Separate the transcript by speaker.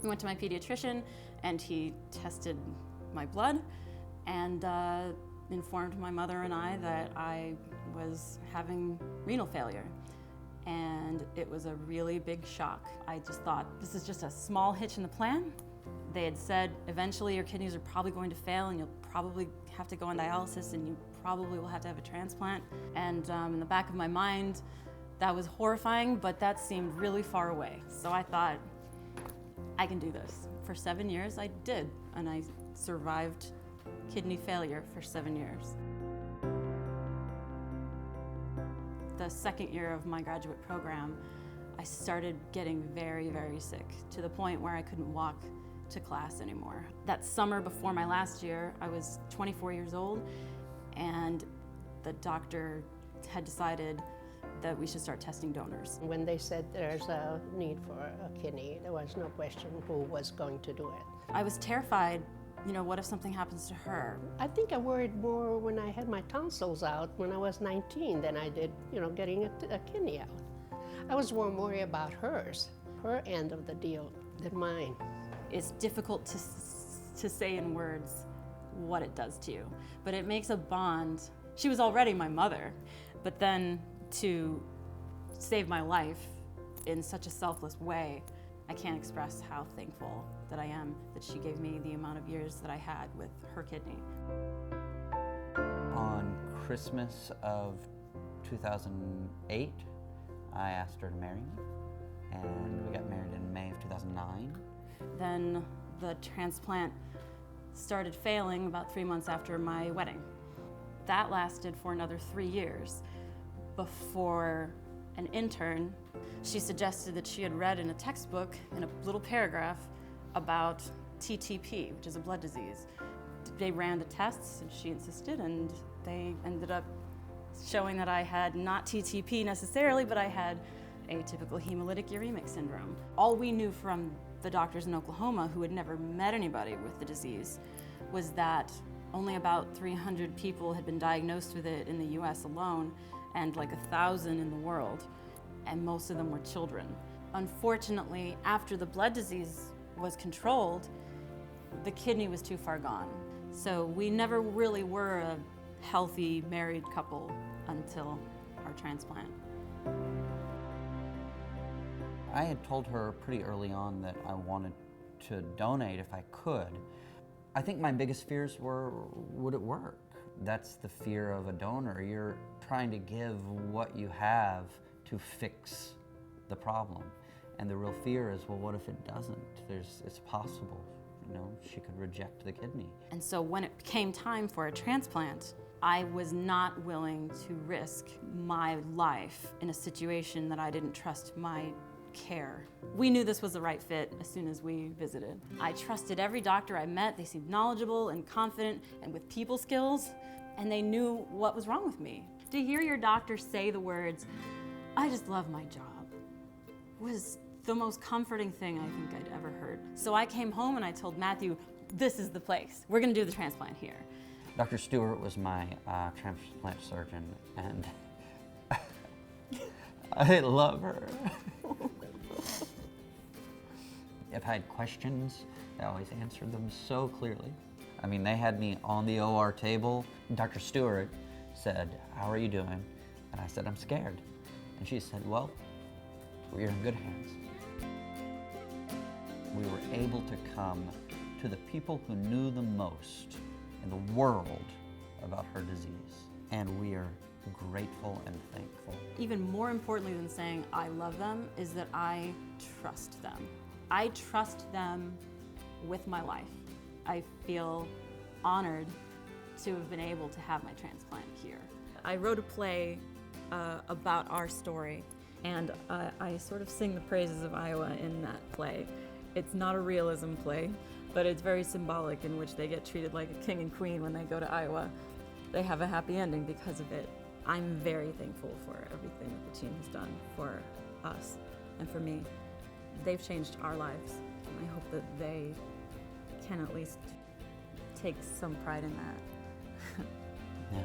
Speaker 1: We went to my pediatrician and he tested my blood and informed my mother and I that I was having renal failure. And it was a really big shock. I just thought, this is just a small hitch in the plan. They had said, eventually your kidneys are probably going to fail and you'll probably have to go on dialysis and you probably will have to have a transplant. And in the back of my mind, that was horrifying, but that seemed really far away. So I thought, I can do this. For 7 years, I did, and I survived kidney failure for 7 years. The second year of my graduate program, I started getting very, very sick, to the point where I couldn't walk to class anymore. That summer before my last year, I was 24 years old, and the doctor had decided that we should start testing donors.
Speaker 2: When they said there's a need for a kidney, there was no question who was going to do it.
Speaker 1: I was terrified, what if something happens to her?
Speaker 2: I think I worried more when I had my tonsils out when I was 19 than I did, getting a kidney out. I was more worried about her end of the deal than mine.
Speaker 1: It's difficult to say in words what it does to you, but it makes a bond. She was already my mother, but then to save my life in such a selfless way, I can't express how thankful that I am that she gave me the amount of years that I had with her kidney.
Speaker 3: On Christmas of 2008, I asked her to marry me, and we got married in May of 2009.
Speaker 1: Then the transplant started failing about 3 months after my wedding. That lasted for another 3 years before an intern, she suggested that she had read in a textbook in a little paragraph about TTP, which is a blood disease. They ran the tests and she insisted, and they ended up showing that I had not TTP necessarily, but I had atypical hemolytic uremic syndrome. All we knew from the doctors in Oklahoma who had never met anybody with the disease was that only about 300 people had been diagnosed with it in the US alone, and like 1,000 in the world, and most of them were children. Unfortunately, after the blood disease was controlled, the kidney was too far gone. So we never really were a healthy married couple until our transplant.
Speaker 3: I had told her pretty early on that I wanted to donate if I could. I think my biggest fears were, would it work? That's the fear of a donor. You're trying to give what you have to fix the problem. And the real fear is, well, what if it doesn't? It's possible, she could reject the kidney.
Speaker 1: And so when it came time for a transplant, I was not willing to risk my life in a situation that I didn't trust my care. We knew this was the right fit as soon as we visited. I trusted every doctor I met. They seemed knowledgeable and confident and with people skills, and they knew what was wrong with me. To hear your doctor say the words, "I just love my job," was the most comforting thing I think I'd ever heard. So I came home and I told Matthew, this is the place. We're gonna do the transplant here.
Speaker 3: Dr. Stewart was my transplant surgeon, and I love her. If I had questions, I always answered them so clearly. I mean, they had me on the OR table. Dr. Stewart said, "How are you doing?" And I said, "I'm scared." And she said, "Well, you're in good hands." We were able to come to the people who knew the most in the world about her disease, and we are grateful and thankful.
Speaker 1: Even more importantly than saying I love them is that I trust them. I trust them with my life. I feel honored to have been able to have my transplant here. I wrote a play about our story, and I sort of sing the praises of Iowa in that play. It's not a realism play, but it's very symbolic, in which they get treated like a king and queen when they go to Iowa. They have a happy ending because of it. I'm very thankful for everything that the team has done for us and for me. They've changed our lives, and I hope that they can at least take some pride in that.
Speaker 3: Yeah.